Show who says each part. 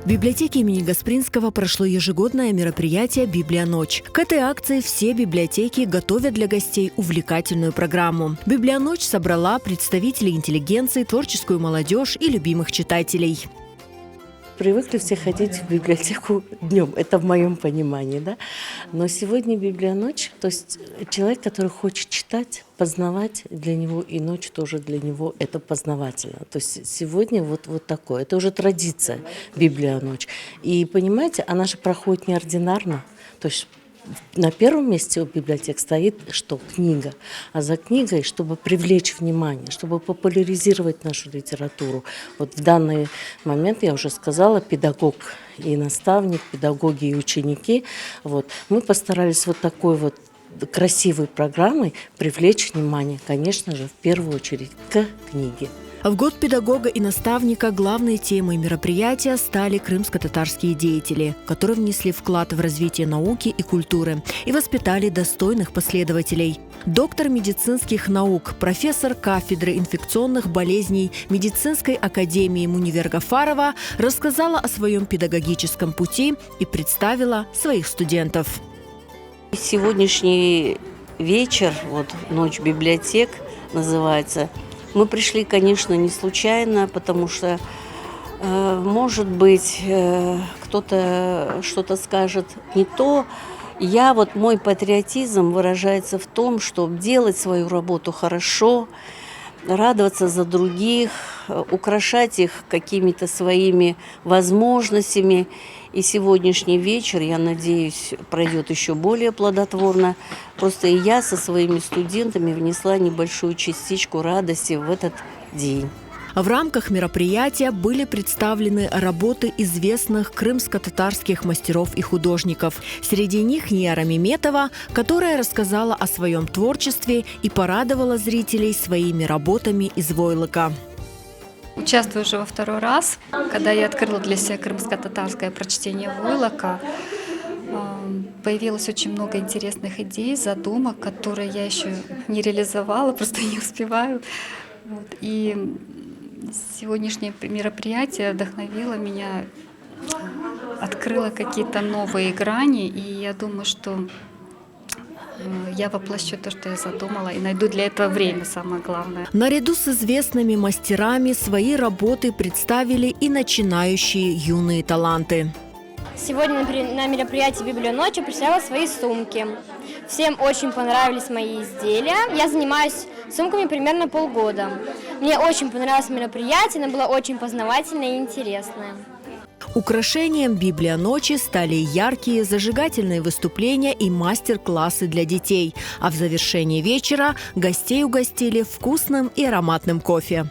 Speaker 1: В библиотеке имени Гаспринского прошло ежегодное мероприятие «Библия-ночь». К этой акции все библиотеки готовят для гостей увлекательную программу. «Библия-ночь» собрала представителей интеллигенции, творческую молодежь и любимых читателей.
Speaker 2: Привыкли все ходить в библиотеку днем, это в моем понимании, да. Но сегодня Библия-ночь, то есть человек, который хочет читать, познавать, для него и ночь тоже для него это познавательно. То есть сегодня вот такое, это уже традиция Библия-ночь. И понимаете, она же проходит неординарно, то есть на первом месте у библиотек стоит что? Книга. А за книгой, чтобы привлечь внимание, чтобы популяризировать нашу литературу. Вот в данный момент, я уже сказала, педагог и наставник, педагоги и ученики. Вот. Мы постарались вот такой вот красивой программой привлечь внимание, конечно же, в первую очередь к книге.
Speaker 1: В год педагога и наставника главной темой мероприятия стали крымско-татарские деятели, которые внесли вклад в развитие науки и культуры и воспитали достойных последователей. Доктор медицинских наук, профессор кафедры инфекционных болезней Медицинской академии Мунивер Гафарова рассказала о своем педагогическом пути и представила своих студентов.
Speaker 3: Сегодняшний вечер, вот «Ночь библиотек» называется, мы пришли, конечно, не случайно, потому что, может быть, кто-то что-то скажет не то. Мой патриотизм выражается в том, чтобы делать свою работу хорошо, радоваться за других, украшать их какими-то своими возможностями. И сегодняшний вечер, я надеюсь, пройдет еще более плодотворно. Просто и я со своими студентами внесла небольшую частичку радости в этот день.
Speaker 1: В рамках мероприятия были представлены работы известных крымско-татарских мастеров и художников. Среди них Нияра Меметова, которая рассказала о своем творчестве и порадовала зрителей своими работами из войлока.
Speaker 4: Участвую уже во второй раз, когда я открыла для себя крымско-татарское прочтение войлока. Появилось очень много интересных идей, задумок, которые я еще не реализовала, просто не успеваю. И сегодняшнее мероприятие вдохновило меня, открыло какие-то новые грани, и я думаю, что я воплощу то, что я задумала, и найду для этого время, самое главное.
Speaker 1: Наряду с известными мастерами свои работы представили и начинающие юные таланты.
Speaker 5: Сегодня на мероприятии «Библия-ночь» я представила свои сумки. Всем очень понравились мои изделия. Я занимаюсь сумками примерно полгода. Мне очень понравилось мероприятие, оно было очень познавательное и интересное.
Speaker 1: Украшением «Библия-ночи» стали яркие зажигательные выступления и мастер-классы для детей. А в завершении вечера гостей угостили вкусным и ароматным кофе.